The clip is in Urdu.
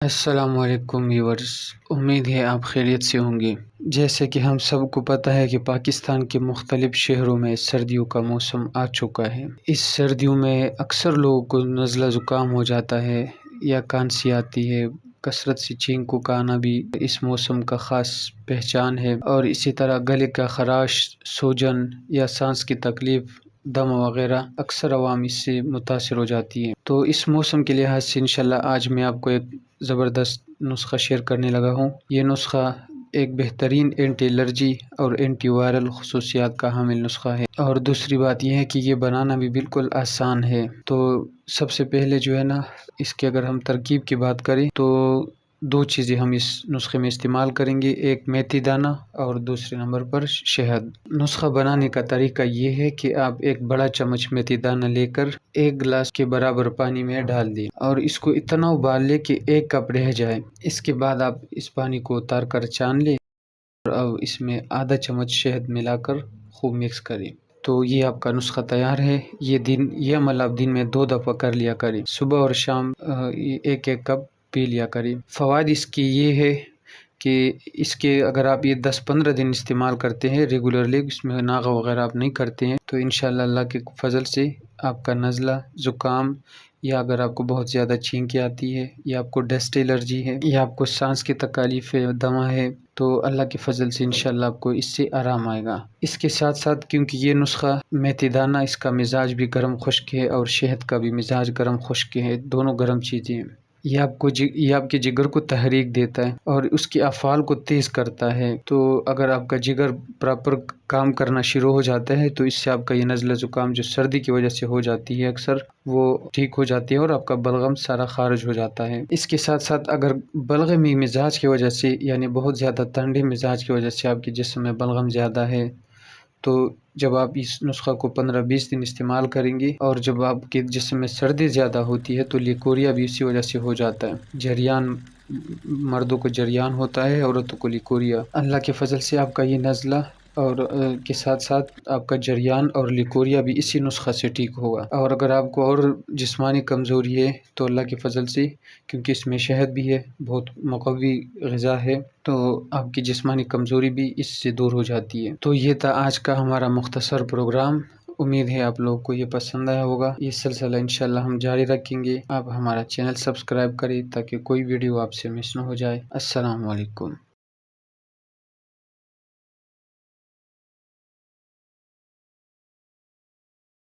السلام علیکم ویورز، امید ہے آپ خیریت سے ہوں گے۔ جیسے کہ ہم سب کو پتہ ہے کہ پاکستان کے مختلف شہروں میں سردیوں کا موسم آ چکا ہے۔ اس سردیوں میں اکثر لوگوں کو نزلہ زکام ہو جاتا ہے یا کھانسی آتی ہے۔ کثرت سے چھینکوں کا آنا بھی اس موسم کا خاص پہچان ہے، اور اسی طرح گلے کا خراش، سوجن یا سانس کی تکلیف، دم وغیرہ اکثر عوام اس سے متاثر ہو جاتی ہے۔ تو اس موسم کے لحاظ سے انشاءاللہ آج میں آپ کو ایک زبردست نسخہ شیئر کرنے لگا ہوں۔ یہ نسخہ ایک بہترین اینٹی الرجی اور اینٹی وائرل خصوصیات کا حامل نسخہ ہے، اور دوسری بات یہ ہے کہ یہ بنانا بھی بالکل آسان ہے۔ تو سب سے پہلے جو ہے نا، اس کے اگر ہم ترکیب کی بات کریں تو دو چیزیں ہم اس نسخے میں استعمال کریں گے، ایک میتھی دانہ اور دوسرے نمبر پر شہد۔ نسخہ بنانے کا طریقہ یہ ہے کہ آپ ایک بڑا چمچ میتھی دانہ لے کر ایک گلاس کے برابر پانی میں ڈال دیں، اور اس کو اتنا ابال لیں کہ ایک کپ رہ جائے۔ اس کے بعد آپ اس پانی کو اتار کر چھان لیں، اور اب اس میں آدھا چمچ شہد ملا کر خوب مکس کریں۔ تو یہ آپ کا نسخہ تیار ہے۔ یہ عمل آپ دن میں 2 دفعہ کر لیا کریں، صبح اور شام ایک ایک کپ پی لیا کریں۔ فوائد اس کی یہ ہے کہ اس کے اگر آپ یہ 10-15 دن استعمال کرتے ہیں ریگولرلی، اس میں ناغہ وغیرہ آپ نہیں کرتے ہیں، تو انشاءاللہ اللہ کے فضل سے آپ کا نزلہ زکام، یا اگر آپ کو بہت زیادہ چھینکیں آتی ہے، یا آپ کو ڈسٹ الرجی ہے، یا آپ کو سانس کی تکالیف ہے، دمہ ہے، تو اللہ کے فضل سے انشاءاللہ آپ کو اس سے آرام آئے گا۔ اس کے ساتھ ساتھ کیونکہ یہ نسخہ میتھی دانہ، اس کا مزاج بھی گرم خشک ہے، اور شہد کا بھی مزاج گرم خشک ہے، دونوں گرم چیزیں ہیں۔ یہ آپ کے جگر کو تحریک دیتا ہے اور اس کی افعال کو تیز کرتا ہے۔ تو اگر آپ کا جگر پراپر کام کرنا شروع ہو جاتا ہے تو اس سے آپ کا یہ نزلہ زکام جو سردی کی وجہ سے ہو جاتی ہے اکثر، وہ ٹھیک ہو جاتی ہے، اور آپ کا بلغم سارا خارج ہو جاتا ہے۔ اس کے ساتھ ساتھ اگر بلغمی مزاج کی وجہ سے، یعنی بہت زیادہ ٹھنڈے مزاج کی وجہ سے آپ کے جسم میں بلغم زیادہ ہے، تو جب آپ اس نسخہ کو 15-20 دن استعمال کریں گے، اور جب آپ کے جسم میں سردی زیادہ ہوتی ہے تو لیکوریا بھی اسی وجہ سے ہو جاتا ہے۔ جریان، مردوں کو جریان ہوتا ہے، عورتوں کو لیکوریا۔ اللہ کے فضل سے آپ کا یہ نزلہ اور کے ساتھ ساتھ آپ کا جریان اور لیکوریا بھی اسی نسخہ سے ٹھیک ہوگا۔ اور اگر آپ کو اور جسمانی کمزوری ہے تو اللہ کے فضل سے، کیونکہ اس میں شہد بھی ہے، بہت مقوی غذا ہے، تو آپ کی جسمانی کمزوری بھی اس سے دور ہو جاتی ہے۔ تو یہ تھا آج کا ہمارا مختصر پروگرام۔ امید ہے آپ لوگوں کو یہ پسند آیا ہوگا۔ یہ سلسلہ انشاءاللہ ہم جاری رکھیں گے۔ آپ ہمارا چینل سبسکرائب کریں تاکہ کوئی ویڈیو آپ سے مس نہ ہو جائے۔ السلام علیکم۔